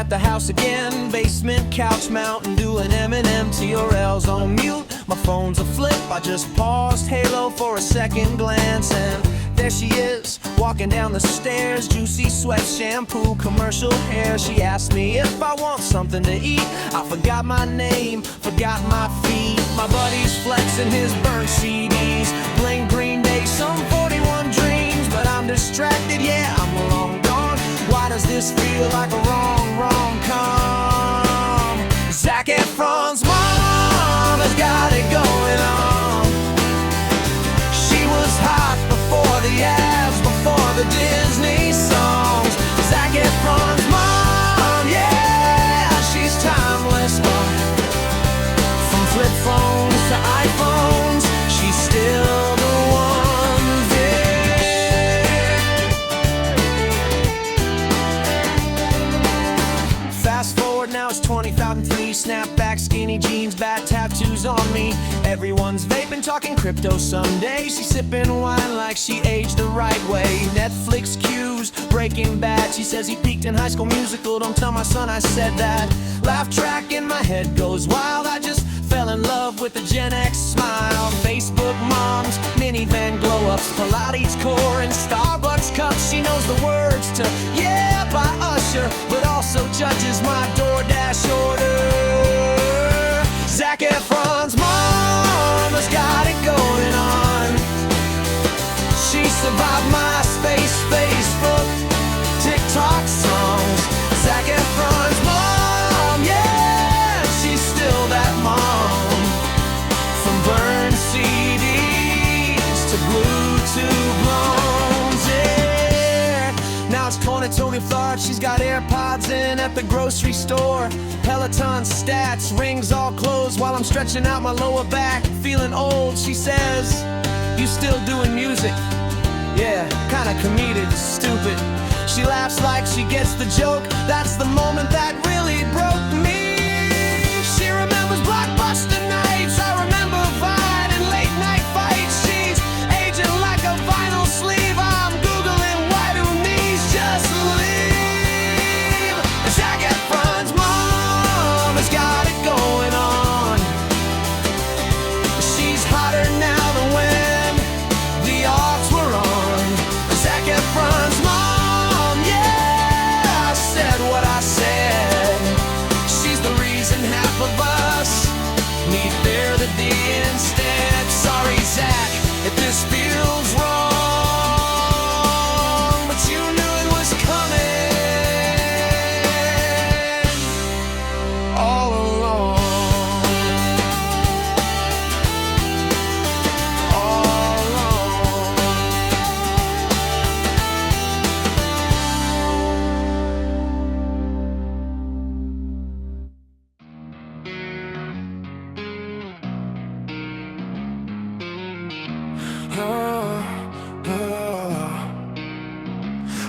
at the house again. Basement couch mountain, doing Eminem TRLs on mute. My phone's a flip, I just paused Halo for a second glance, and there she is, walking down the stairs. Juicy sweat, shampoo, commercial hair. She asked me if I want something to eat. I forgot my name, forgot my feet. My buddy's flexing his burnt CDs, playing Green Day, some 41 Dreams. But I'm distracted, yeah, I'm long gone. Why does this feel like a rom-com? Zac Efron's mom has got it going on. She was hot before the ads, before the Disney songs. Zac Efron's mom, yeah, she's timeless. From flip phones to iPhones, she's still the one, yeah. Fast forward, now it's 2003. Snapback, skinny jeans, bad tattoos on me. Everyone's vaping, talking crypto someday. She's sipping wine like she aged the right way. Netflix cues, Breaking Bad. She says he peaked in High School Musical. Don't tell my son I said that. Laugh track in my head goes wild. I just fell in love with the Gen X smile. Facebook moms, minivan glow-ups, Pilates core and Starbucks cups. She knows the words to Yeah by Usher, but also judges my DoorDash order. Zac Efron's mom has got it going on. She survived MySpace, Facebook, TikTok songs. Zac Efron's mom, yeah, she's still that mom. From burned CDs to Bluetooth blondes, yeah. Now it's 2023, she's got AirPods in at the grocery store. Peloton stats, rings all closed while I'm stretching out my lower back. Feeling old, she says, you still doing music? Yeah, kinda comedic, stupid. She laughs like she gets the joke. That's the moment that really broke me. She remembers blockbuster nights, I remember Vine and late night fights. She's aging like a vinyl sleeve. I'm Googling why do knees just leave. Zac Efron's mom has got it going on. She's hotter now than when the odds were on. Zac Efron's mom, yeah, I said what I said. She's the reason half of us need therapy instead. Sorry, Zac, if this feels wrong, but you knew it was coming all along. All along.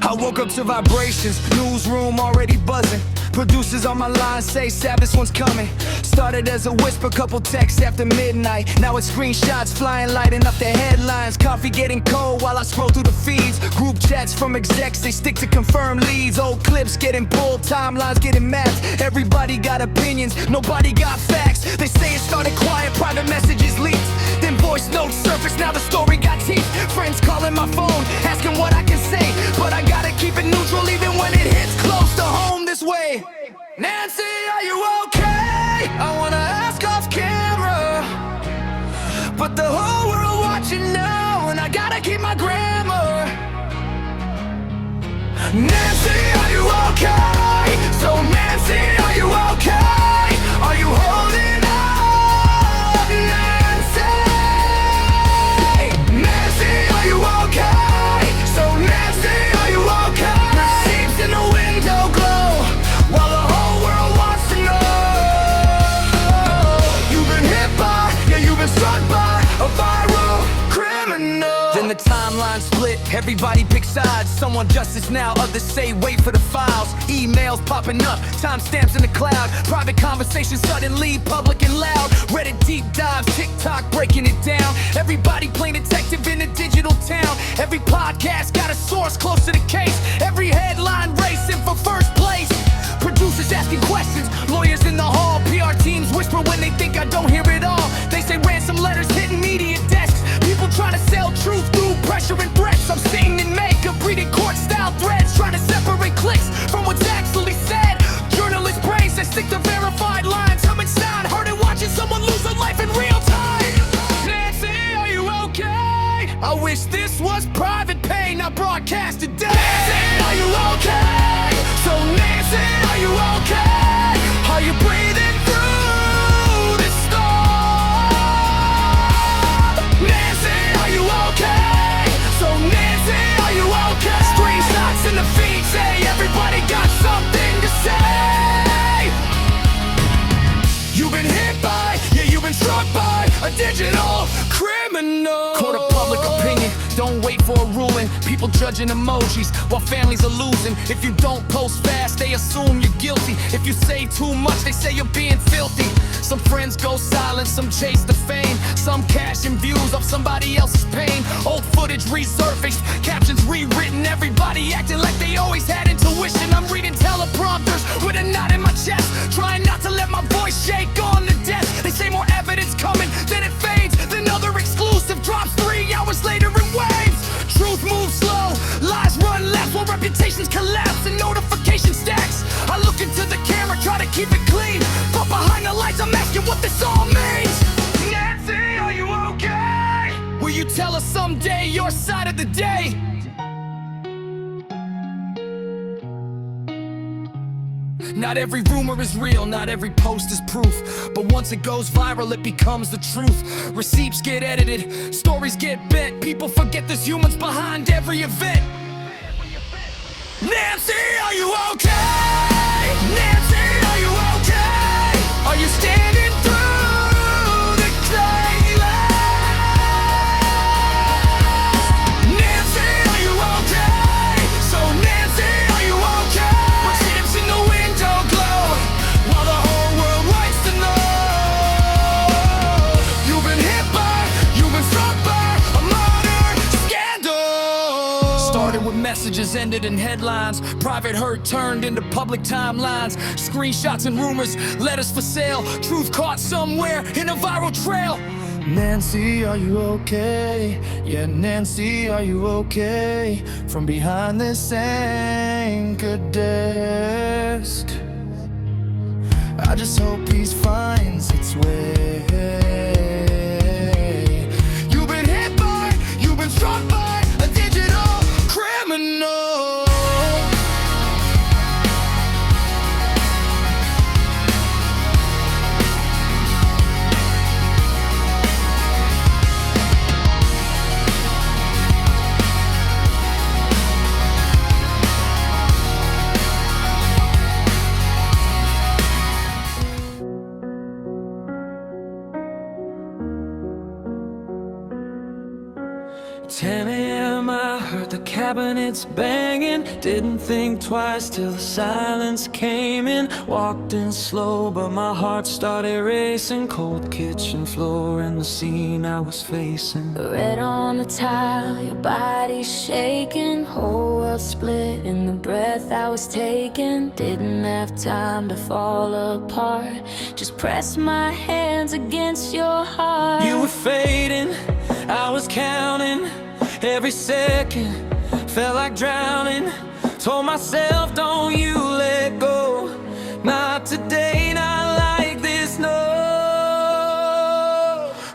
I woke up to vibrations, newsroom already buzzing. Producers on my line say Sabbath one's coming. Started as a whisper, couple texts after midnight. Now it's screenshots flying, lighting up the headlines. Coffee getting cold while I scroll through the feeds. Group chats from execs, they stick to confirmed leads. Old clips getting pulled, timelines getting mapped. Everybody got opinions, nobody got facts. They say it started quiet, private messages leaked. Then voice notes surfaced, now the story got teeth. Friends calling my phone, asking what I can say. But I gotta keep it neutral even when it hits close to home this way. Nancy, are you okay? I wanna ask off camera, but the whole world watching now, and I gotta keep my grammar. Nancy, are you okay? So Nancy, are you okay? Are you holding up, Nancy? Nancy, are you okay? So Nancy, are you okay? Seeps in the window glow while the whole world wants to know. You've been hit by, yeah, you've been struck by a viral criminal. Then the timeline split. Everybody picks sides, someone justice now, others say wait for the files. Emails popping up, timestamps in the cloud. Private conversations suddenly public and loud. Reddit deep dives, TikTok breaking it down. Everybody playing detective in a digital town. Every podcast got a source close to the case. Every headline racing for first place. Producers asking questions, lawyers in the hall. PR teams whisper when they think I don't hear it all. They say ransom letters hitting media desks. People trying to sell truth through pressure and threats. I'm sitting in makeup, reading court-style threads, trying to separate clicks from what's actually said. Journalists praise and stick to verified lines. I'm inside, hurting watching someone lose a life in real time. Nancy, are you okay? I wish this was private pay, not broadcast today. Nancy, are you okay? So Nancy, are you okay? Are you breathing through this storm? Nancy, are you okay? So Nancy, are you okay? Screenshots in the feed say everybody got something to say. You've been hit by, yeah, you've been struck by a digital criminal. Court of public opinion, don't wait for a ruling. People judging emojis while families are losing. If you don't post fast, they assume you're guilty. If you say too much, they say you're being filthy. Some friends go silent, some chase the fame. Some cashing views off somebody else's pain. Old footage resurfaced, captions rewritten. Everybody acting like they always had intuition. I'm reading teleprompters with a knot in my chest, trying not to let my voice shake on the desk. They say more evidence coming, then it fades. Then other exclusive drops 3 hours later in waves. Truth moves slow, lies run left while reputations collapse and notification stacks. I look into the camera, try to keep it clean, but behind the lights I'm asking what this all means. Nancy, are you okay? Will you tell us someday your side of the day? Not every rumor is real, not every post is proof. But once it goes viral, it becomes the truth. Receipts get edited, stories get bent. People forget there's humans behind every event. Nancy, are you okay? Nancy, are you okay? Are you standing through the chaos? Nancy, are you okay? So Nancy, are you okay? With chips in the window glow, while the whole world wants to know. You've been hit by, you've been struck by a murder scandal. Started with messages, ended in headlines. Private hurt turned into public timelines. Screenshots and rumors, letters for sale. Truth caught somewhere in a viral trail. Nancy, are you okay? Yeah, Nancy, are you okay? From behind this anchor desk, I just hope peace finds its way. You've been hit by, you've been struck by a digital criminal. I heard the cabinets banging. Didn't think twice till the silence came in. Walked in slow, but my heart started racing. Cold kitchen floor and the scene I was facing. Red on the tile, your body shaking. Whole world split in the breath I was taking. Didn't have time to fall apart. Just pressed my hands against your heart. You were fading, I was counting. Every second felt like drowning. Told myself, don't you let go. Not today, not like this, no.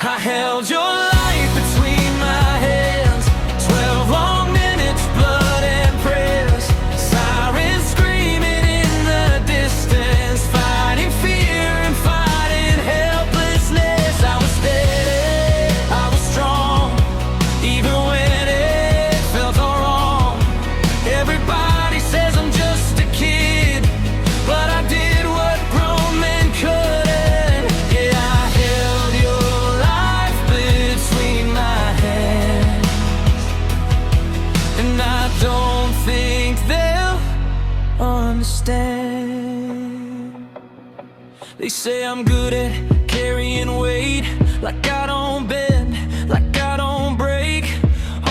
I held your life between my hands. 12 long minutes, blood and prayers. Sirens screaming in the distance. Fighting fear and fighting helplessness. I was steady, I was strong, even when everybody says I'm just a kid, but I did what grown say I'm good at carrying weight, like I don't bend, like I don't break.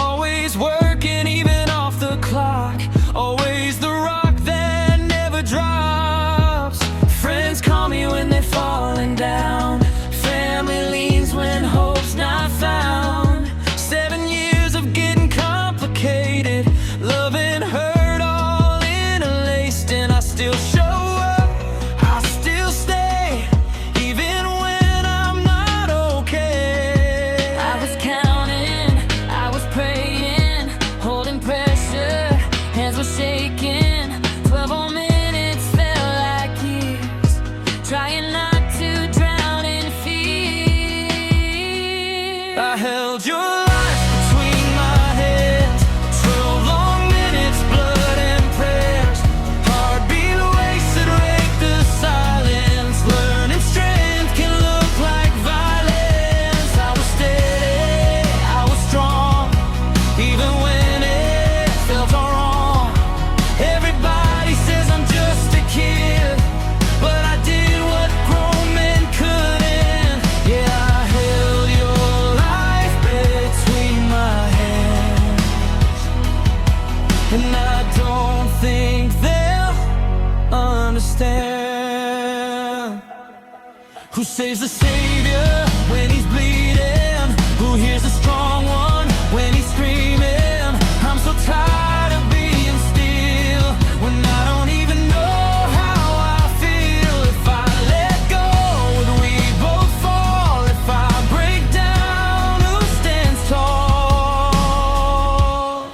Always working even off the clock, always the rock that never drops. Friends call me when they're falling down, family leans when hope's not found. 7 years of getting complicated, love and hurt all interlaced, and I still show up, I still stay, even when I'm not okay. I was counting, I was praying, holding pressure, hands were shaking. 12 more minutes felt like years, trying not to drown in fear. I held your life between my hands, 12 long minutes, blood and prayers. Heartbeat wasted, rake the silence. Learning strength can look like violence. I was steady, I was strong, even when it felt all wrong. Everybody says I'm just a kid, but I did what grown men couldn't. Yeah, I held your life between my hands, and I don't think they'll understand. Who saves the savior when he's bleeding? Who hears the strong one when he's screaming? I'm so tired of being still when I don't even know how I feel. If I let go, would we both fall? If I break down, who stands tall?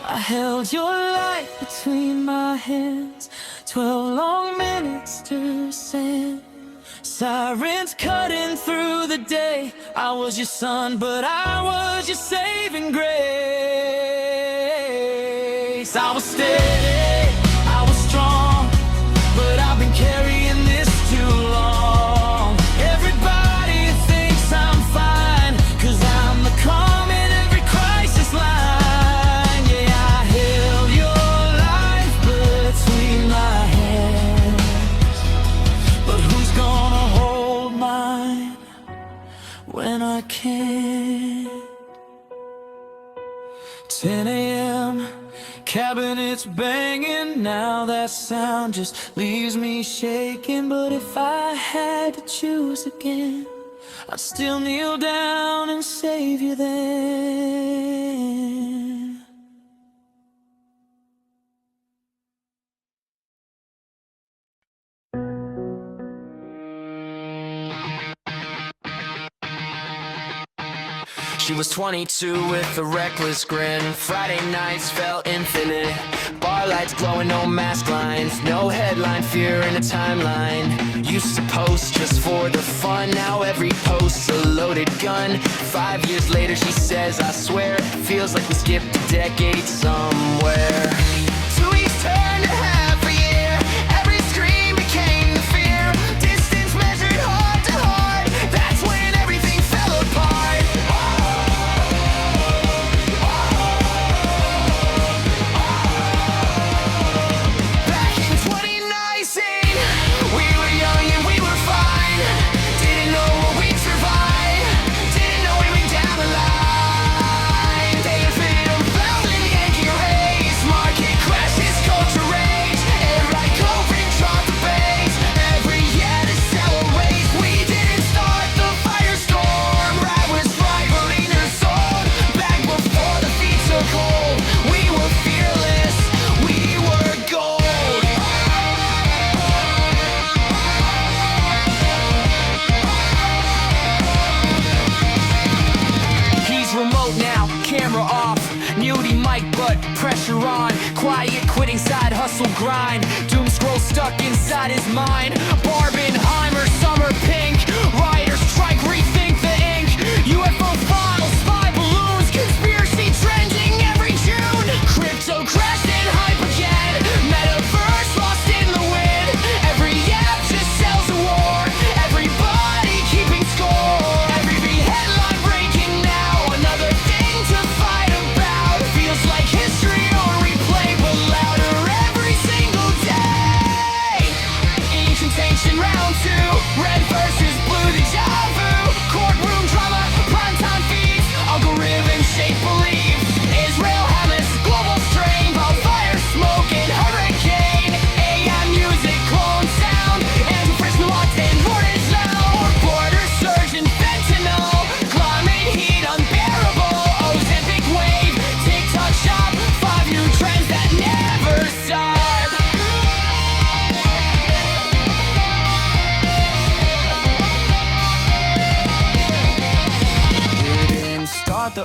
I held your light between my hands, 12 long minutes to sand. Sirens cutting through the day. I was your son, but I was your saving grace. I was steady, I was strong, but I've been carrying this too long. Everybody thinks I'm fine, 'cause I'm the calm in every crisis line. Yeah, I held your life between my hands, but who's gonna hold mine when I can't? 10 a.m., cabinets banging. Now that sound just leaves me shaking. But if I had to choose again, I'd still kneel down and save you then. She was 22 with a reckless grin. Friday nights felt infinite. Bar lights glowing, no mask lines, no headline, fear in a timeline. Used to post just for the fun, now every post's a loaded gun. 5 years later she says, I swear, feels like we skipped a decade somewhere. 2 weeks turned to half a year. Every scream became the fear. Distance measured heart to heart. That's when everything fell apart. Back in 2019, we were young and we were fine. Didn't know what we'd survive. Didn't know we'd be down the line. They fit a thousand Yankee race. Market crashes, culture rage. Air like COVID, drop the base. Every year to celebrate. We didn't start the firestorm. Right was rivaling her soul. Back before the feet took hold. We were fearless. We were gold. He's remote now, camera off. Muty mic, but pressure on. Quiet quitting, side hustle grind. Doom scroll stuck inside his mind. Barbenheimer, summer pink. Writers strike, rethink the ink. UFO files, spy balloons. Conspiracy trending every June. Crypto crashed and hype again. Metaverse lost in the wind. Every app just sells a war. Everybody keeping score. Every headline breaking now. Another thing to fight about. Feels like history on replay, but louder every single day. Ancient tension round two. Red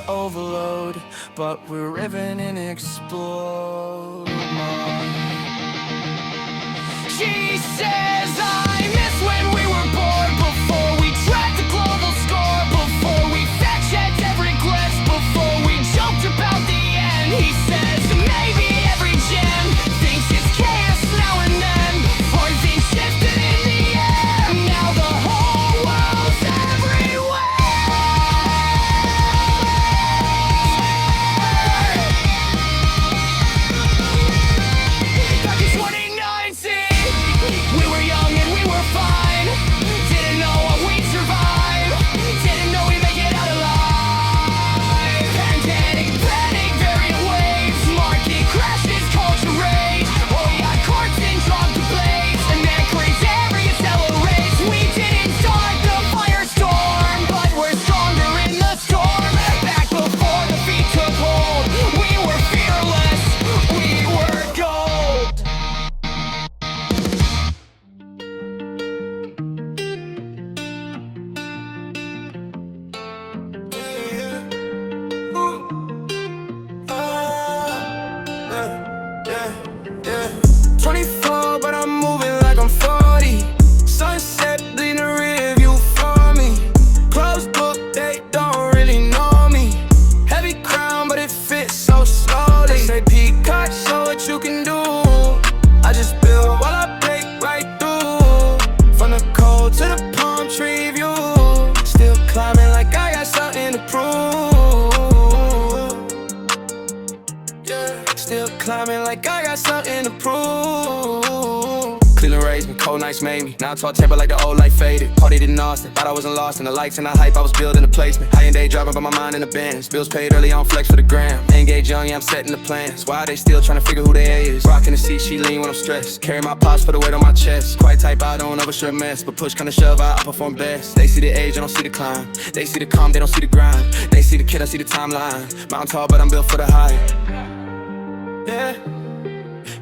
overload, but we're riven and explode. She says I miss when we were bored, before we tracked the global score, before we fact-checked every quest, before we joked about the end. He says maybe every gem thinks it's chaos now and then, before things shifted in the air. Now the whole world's everywhere. Back in 2019, we were young and we were fine. Didn't know what we'd survive. Didn't know we'd make it out alive. Pandemic, panic, variant waves, market crashes, culture rage. Oh yeah, courts and drop the blades, and then crazy area accelerates. We didn't start the firestorm, but we're stronger in the storm. Back before the feet took hold, we were fearless, we were gold. Yeah. 24, but I'm moving like I'm 40. Sunset leading the rear view for me. Closed book, they don't really know me. Heavy crown, but it fits so slowly. They say peacock, show what you can do. I just build while I break right through. From the cold to the palm tree view. Still climbing like I got something to prove. Still climbing like I got something to prove. Cleveland raised me, cold nights made me. Now I talk temper like the old life faded. Partied in Austin, thought I wasn't lost in the lights and the hype. I was building a placement. High and day driving by my mind in the Benz. Bills paid early on flex for the gram. Engaged young, yeah, I'm setting the plans. Why they still trying to figure who they is? Rocking the seat, she lean when I'm stressed. Carry my pops for the weight on my chest. Quite type, I don't oversure mess, but push kinda shove, I perform best. They see the age, I don't see the climb. They see the calm, they don't see the grind. They see the kid, I see the timeline. Mountain tall, but I'm built for the height.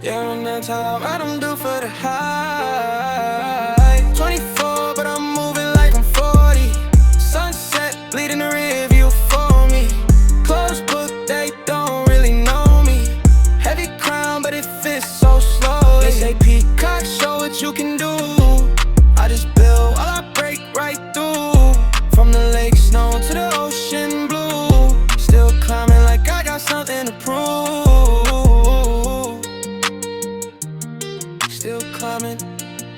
Yeah, and that's how I'm due for the high. 24, but I'm moving like I'm 40. Sunset, leading the rear view for me. Closed book, they don't really know me. Heavy crown, but it fits so slowly. They say peacock, show what you can do. I just build while I break right through. From the lake snow to the ocean blue. Still climbing like I got something to prove. Still climbing,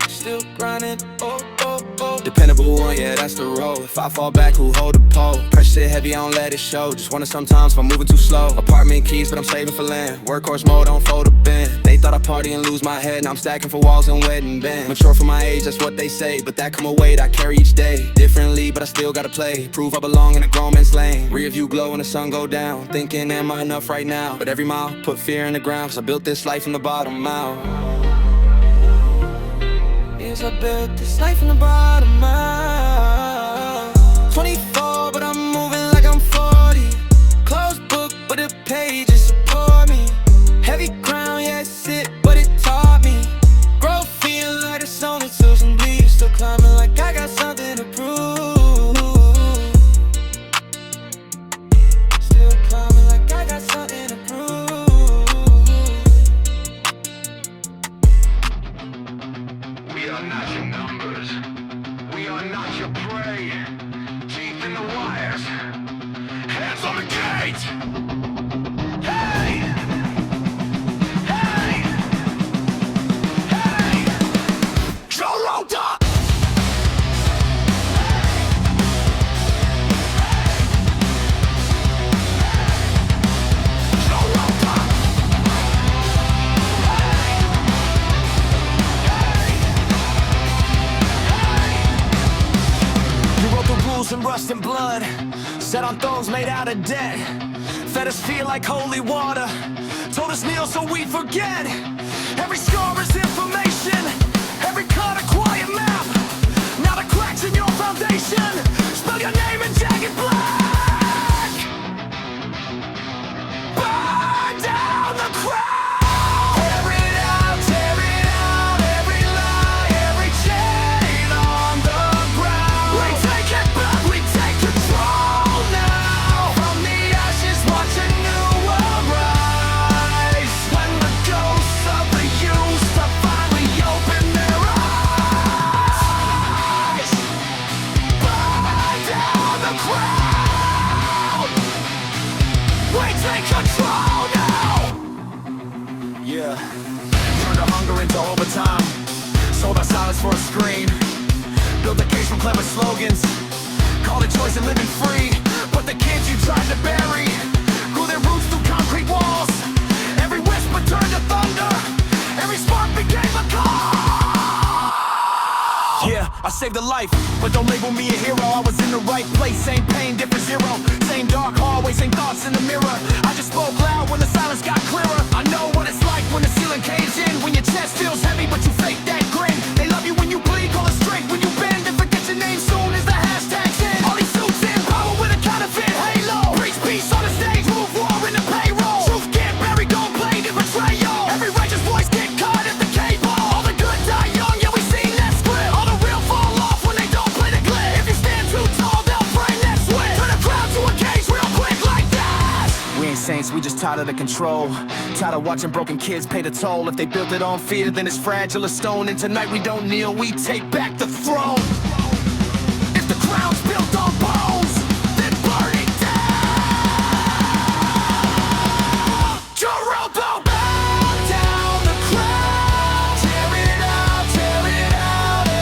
still grinding, oh, oh, oh. Dependable one, yeah, that's the road. If I fall back, who hold the pole? Pressure sit heavy, I don't let it show. Just wonder sometimes if I'm moving too slow. Apartment keys, but I'm saving for land. Workhorse mode, don't fold a bend. They thought I'd party and lose my head. Now I'm stacking for walls and wedding bands. Mature for my age, that's what they say. But that come a weight I carry each day. Differently, but I still gotta play. Prove I belong in a grown man's lane. Rear view glow when the sun go down. Thinking, am I enough right now? But every mile, put fear in the ground. Cause I built this life from the bottom out. Yes, I built this life from the bottom out. 24, but I'm moving like I'm 40. Closed book, but the pages support me. Heavy crown, yeah, it's it, but it taught me. Growth feeling like it's only tools and bleed. Still climbing like I got something to prove. Still climbing like I got something to prove. We are not your numbers. We are not your prey. Teeth in the wires. Hands on the gate. Hey! Hey! Hey! Joe Rota! Joe Rota! You wrote the rules in rust and blood, set on thrones made out of debt, fed us fear like holy water, told us kneel so we'd forget. Every scar is information, every cut a quiet map. Now the cracks in your foundation spell your name in jagged black. Burn down the crowd. Tear it out, every lie, every chain on the ground. We take it back, we take control now. From the the crowd. We take control now. Yeah. Turned our hunger into overtime. Sold our silence for a screen. Built a case from clever slogans. Called it choice and living free. But the kids you tried to bury grew their roots through concrete walls. Every whisper turned to thunder. Every spark became a call. Yeah, I saved a life, but don't label me a hero. I was in the right place, same pain, different zero. Same dark hallway, same thoughts in the mirror. I just spoke loud when the silence got clearer. I know what it's like when the ceiling caves in. When your chest feels heavy, but you fake that grin. They love you when you bleed, call it strength. When you bend and forget your name soon as the hashtag's in. All these suits in power with a counterfeit halo. Preach peace on the stage, move war in the payroll. Truth can't bury, don't play the betrayal. Every righteous voice get cut at the cable. All the good die young, yeah we seen that script. All the real fall off when they don't play the clip. If you stand too tall, they'll frame that switch. Turn a crowd to a cage real quick like that. We ain't saints, we just tired of the control. Tired of watching broken kids pay the toll. If they built it on fear, then it's fragile as stone. And tonight we don't kneel, we take back the throne. If the crown's built on bones, then burn it down. Gerudo, bow down the crown. Tear it out,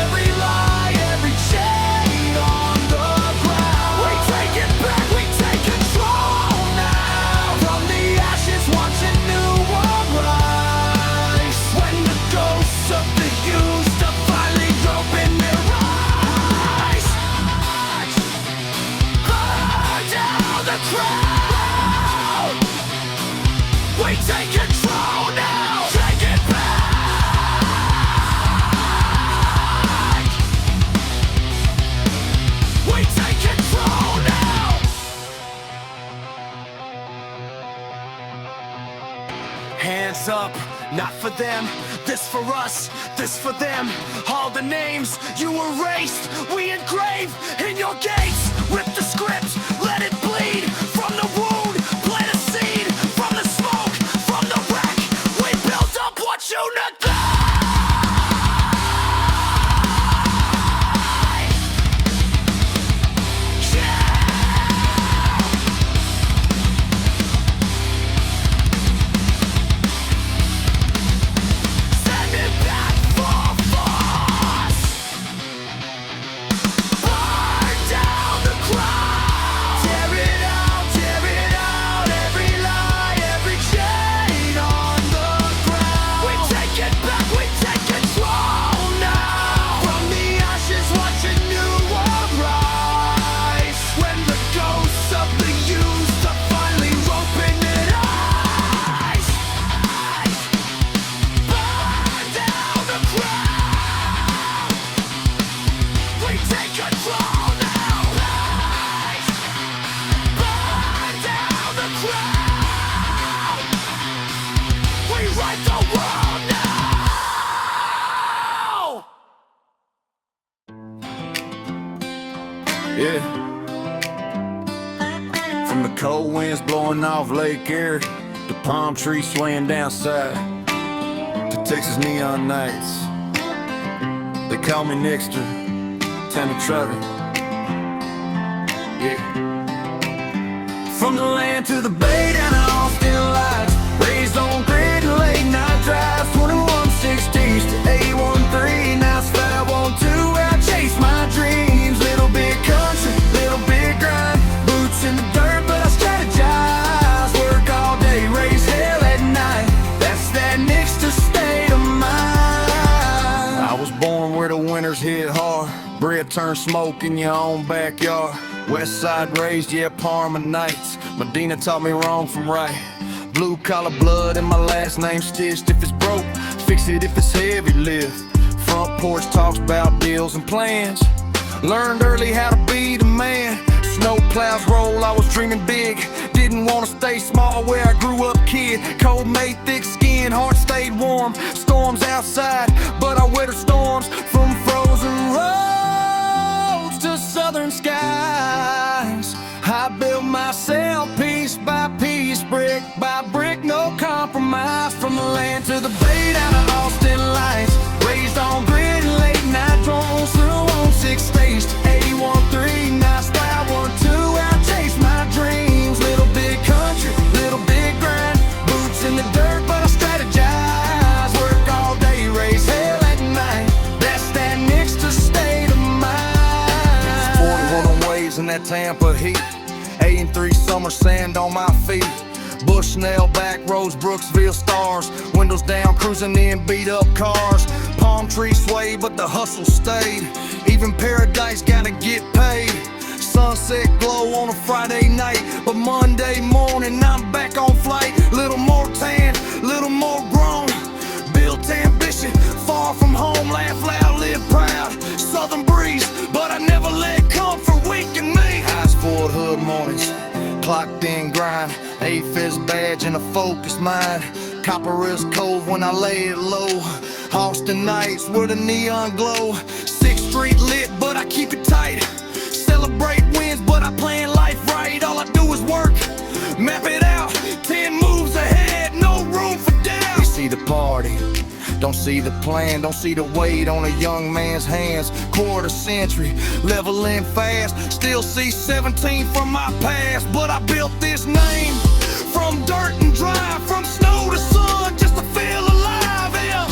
every lie, every chain on the ground. We take it back, we take control now. From the ashes, watch a new world rise. When the ghosts of the used to finally open their eyes. Burn down the crowd. We take control now. Take it back. We take control now. Hands up, not for them, this for us, this for them. All the names you erased, we engrave in your gates. Rip the script, let it bleed. From the wound, plant a seed. From the smoke, from the wreck, we built up what you neglect. Send it back for force. Burn down the crowd. Tear it out, every lie, every chain on the ground. We take it back, we take control now. From the ashes, watch a new world rise. When the ghosts of the used to finally open their eyes. Burn down the crowd. We take control now. Burn down the crowd. We right the world now. Yeah. From the cold winds blowing off Lake Erie, the palm trees swaying down south, to Texas neon nights. They call me Nickster, Tammy Trucker. Yeah. From the land to the bay down to Austin lights, raised on grid and late night drives, 2160s to A13. Now it's 512 where I chase my dreams. Little bit country, little bit grind, boots in the dirt, but I strategize. Work all day, raise hell at night. That's that Nickster state of mind. I was born where the winters hit hard, bread turned smoke in your own backyard. West side raised, yeah, Parma nights. Medina taught me wrong from right. Blue collar blood and my last name stitched. If it's broke, fix it if it's heavy lift. Front porch talks about deals and plans. Learned early how to be the man. Snow plows roll, I was dreaming big. Didn't wanna stay small where I grew up, kid. Cold made thick skin, heart stayed warm. Storms outside, but I weathered storms. From frozen roads to southern skies, I built myself piece by piece, brick by brick, no compromise. From the land to the bay down to Austin lights, raised on grid and late night drones through on 6 states to A13. Now style 1, 2. blazing that Tampa heat. 8-3 summer sand on my feet. Bushnell back roads, Brooksville stars. Windows down, cruising in beat up cars. Palm tree sway, but the hustle stayed. Even paradise gotta get paid. Sunset glow on a Friday night, but Monday morning I'm back on flight. Little more tan, little more grown. Built ambition, far from home. Laugh loud, live proud. Southern breeze, but I never let comfort weaken me. Eyes Ford Hood mornings, clocked in grind. AFIS badge and a focused mind. Copper is cold when I lay it low. Austin nights with a neon glow. 6th Street lit, but I keep it tight. Celebrate wins, but I plan life right. All I do is work, map it out. 10 moves ahead, no room for doubt. You see the party, don't see the plan, don't see the weight on a young man's hands. Quarter century, leveling fast. Still see 17 from my past, but I built this name from dirt and dry, from snow to sun, just to feel alive. Yeah.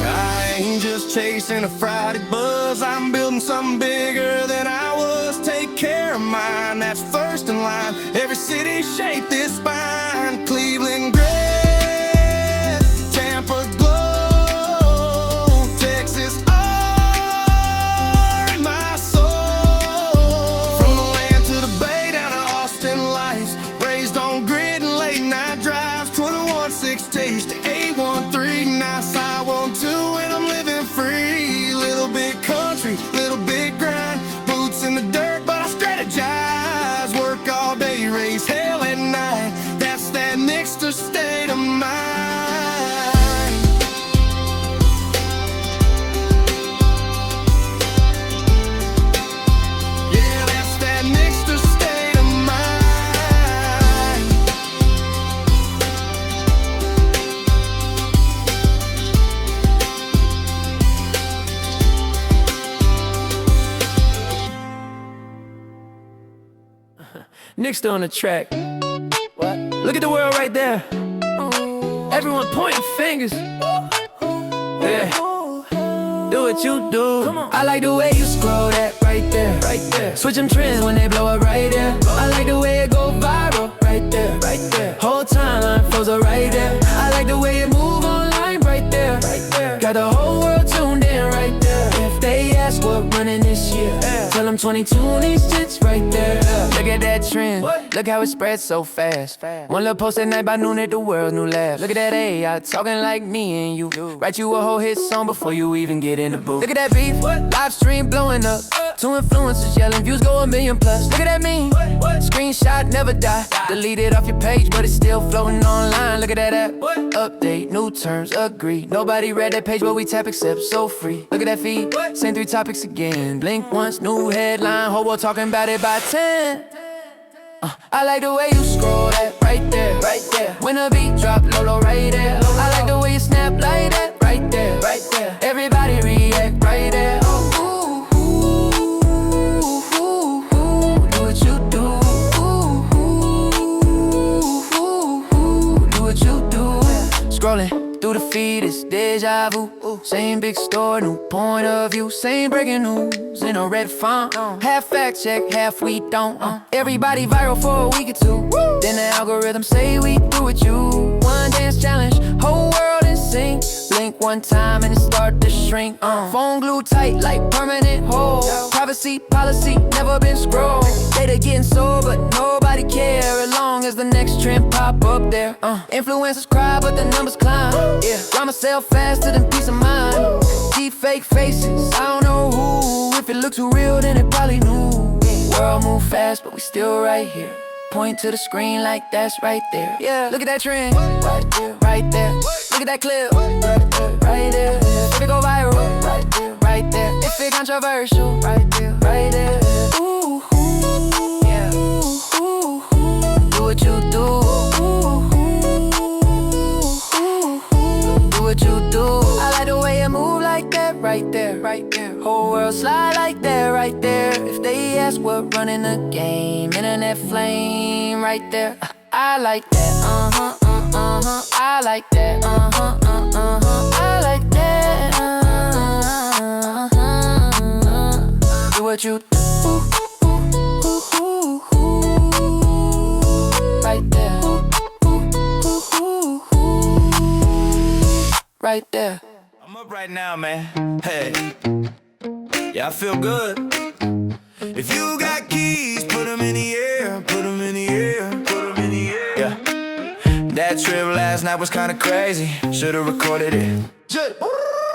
I ain't just chasing a Friday buzz. I'm building something bigger than I was. Take care of mine, that's first in line. Every city shaped this spine. Cleveland grit, Tampa glow, Texas are in my soul. From the land to the bay, down to Austin lights. Raised on grit and late night drives. 2160s to 813, now I want to, and I'm living free. Little bit country, little bit grind. Boots in the dirt, but I strategize. Work all day, raise hell at night. That's that Nickster state of mind. Yeah, that's that Nickster state of mind. Nickster on the track. What? Look at the world right there. Everyone pointing fingers. Yeah. Do what you do. I like the way you scroll that right there. Right there. Switch them trends when they blow up right there. I like the way it go viral right there. Right there. Whole timeline flows up right there. I like the way it move online right there. Right there. Got the whole world tuned in right there. If they ask what running this year, tell them 22 on these tits right there. Look at that trend. Look how it spreads so fast. One little post at night by noon at the world new laugh. Look at that AI talking like me and you. Write you a whole hit song before you even get in the booth. Look at that beef, live stream blowing up. Two influencers yelling, views go 1 million plus. Look at that meme, screenshot never die. Delete it off your page, but it's still floating online. Look at that app, update, new terms, agree. Nobody read that page, but we tap accept, so free. Look at that feed, same 3 topics again. Blink once, new headline, whole world talking about it by 10. I like the way you scroll that right there, right there. When the beat drop, low right there. I like the way you snap like that, right there, right there. Everybody react right there. Oh, do what you do. Do what you do. Scrolling through the feed, it's deja vu. Same big store, new point of view. Same breaking news in a red font. Half fact check, half we don't. Everybody viral for a week or two. Then the algorithm say we through with you. One dance challenge, whole world in sync. Blink one time and it start to shrink. Phone glued tight like permanent hold. Privacy policy never been scrolled. Data getting sold, but nobody care as long as the next trend pop up there. Influencers cry, but the numbers climb. Yeah, rhyme myself faster than peace of mind. Deep fake faces, I don't know who. If it looks too real, then it probably knew. World move fast, but we still right here. Point to the screen like that's right there. Yeah, look at that trend, right there, right there. Look at that clip, right there, right there. If it go viral, right there, right there. If it controversial, right there, right there. Ooh, yeah. Do what you do. Do what you do. I like the way you move like that, right there, right there. Whole world slide like that, right there. If they ask what running the game, internet flame, right there. I like that, I like that, I like that, what you do. Right there. Right there. I'm up right now, man. Hey. Yeah, I feel good. If you got keys, put them in the air. Put them in the air. Put them in the air. Yeah. That trip last night was kinda crazy. Should've recorded it.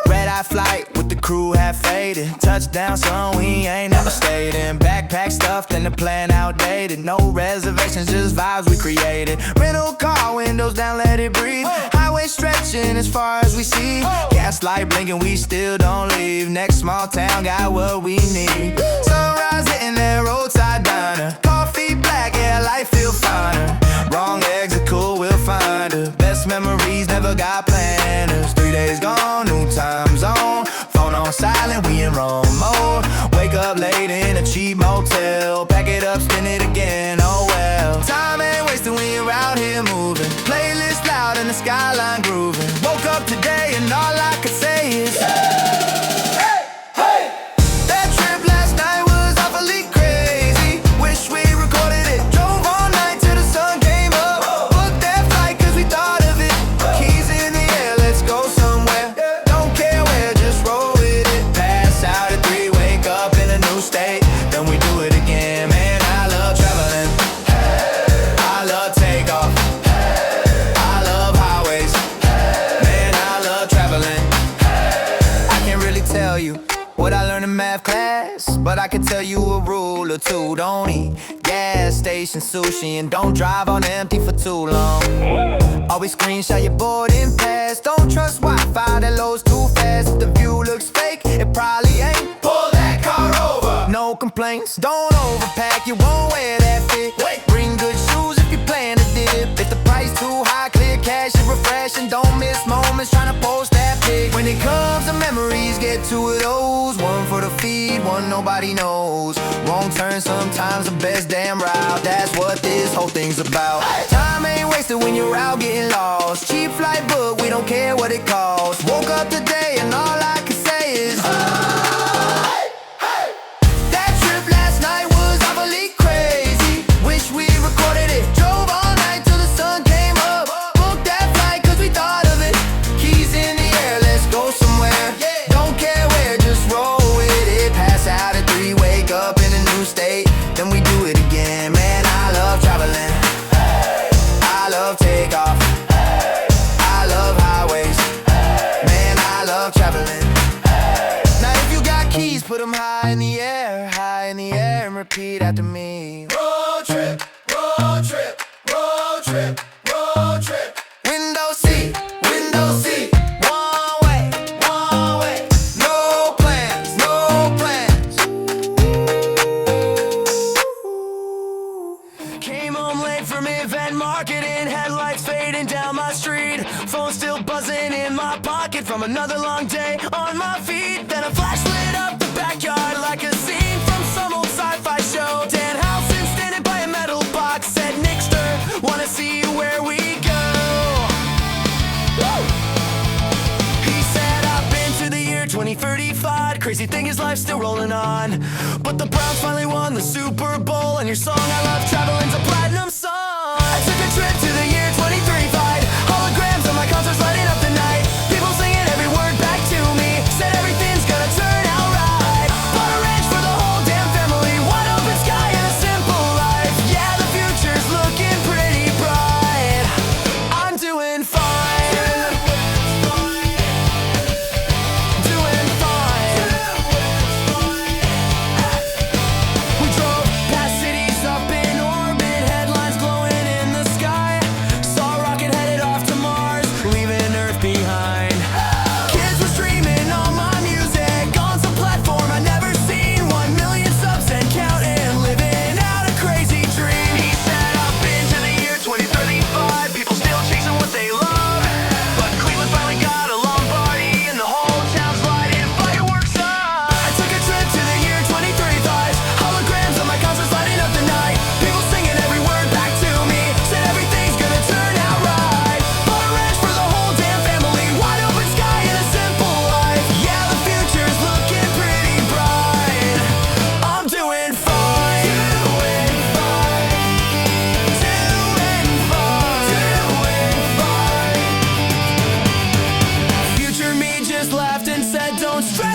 Red-eye flight with the crew half faded. Touchdown, son, we ain't never stayed in. Backpack stuffed and the plan outdated. No reservations, just vibes we created. Rental car, windows down, let it breathe. Highway stretching as far as we see. Gaslight blinking, we still don't leave. Next small town got what we need. Sunrise hitting that roadside diner. Coffee black, yeah, life feel finer. Wrong exit, cool, we'll find her. Best memories, never got planners. 3 days gone, new time zone. Phone on silent, we in Rome mode. Wake up late in a cheap motel. Pack it up, spin it again, oh well. Time ain't wasted when you're out here moving. Playlist loud and the skyline grooving. Woke up today and all I could say is that trip last night was awfully crazy. Wish we recorded it. Drove all night till the sun came up. Booked that flight cause we thought of it. Keys in the air, let's go somewhere. Don't care where, just roll with it. Pass out at 3, wake up in a new state. Then we do it again. Man, I love traveling. I love takeoff. I love highways. Man, I love traveling. I can't really tell you what I learned in math class, but I can tell you a rule or two. Don't eat gas station sushi and don't drive on empty for too long. Always screenshot your boarding pass. Don't trust Wi-Fi that loads too fast. If the view looks fake, it probably ain't. Pull that car over. No complaints, don't overpack, you won't wear that fit. Bring good shoes if you plan to dip. If the price too high, clear cash and refreshing. Don't miss moments trying to post that pic. When it comes to memories, get two of those. One for the feed, one nobody knows. Wrong turn sometimes the best damn route. That's what this whole thing's about. Time ain't wasted when you're out getting lost. Cheap flight book, we don't care what it costs. Woke up today and all I can say is that trip last night was awfully crazy. Wish we recorded it. Drove all night till the sun came up. Booked that flight cause we thought of it. Keys in the air, let's go somewhere. Don't care where, just roll with it. Pass out at 3, wake up in a new state. Then we do it again. Man, I love traveling. I love takeoff. I love highways. Man, I love traveling. Now if you got keys, put them high in the air, and repeat after me. Road trip, road trip, road trip, road trip. Window seat, window seat. One way, one way. No plans, no plans. Came home late from event marketing. Headlights fading down my street. Phone still buzzing in my pocket from another long day on my feet. Then a flash lit up the backyard like a scene from some old sci-fi show. Dan Housen standing by a metal box said, Nickster, wanna see where we go. Woo! He said, I've been to the year 2035. Crazy thing is life's still rolling on. But the Browns finally won the Super Bowl, and your song I love traveling's a platinum song. I took a trip to the year 2035. Holograms on my concerts lighting up the night. People singing every word back to me. Said everything's gonna turn out right. Bought a ranch for the whole damn family. Wide open sky and a simple life. Yeah, the future's looking pretty bright. I'm doing fine. Doing fine. We drove past cities up in orbit. Headlines glowing in the sky. Saw rocket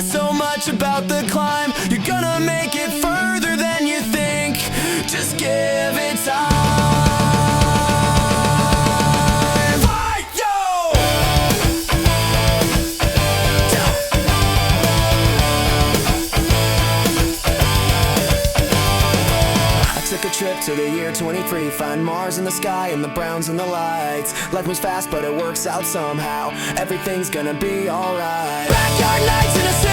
so much about the climb. You're gonna make it further than you think. Just give it time. Fight, yo! I took a trip to the year 23. Find Mars in the sky and the browns in the lights. Life moves fast but it works out somehow. Everything's gonna be alright. Backyard nights in a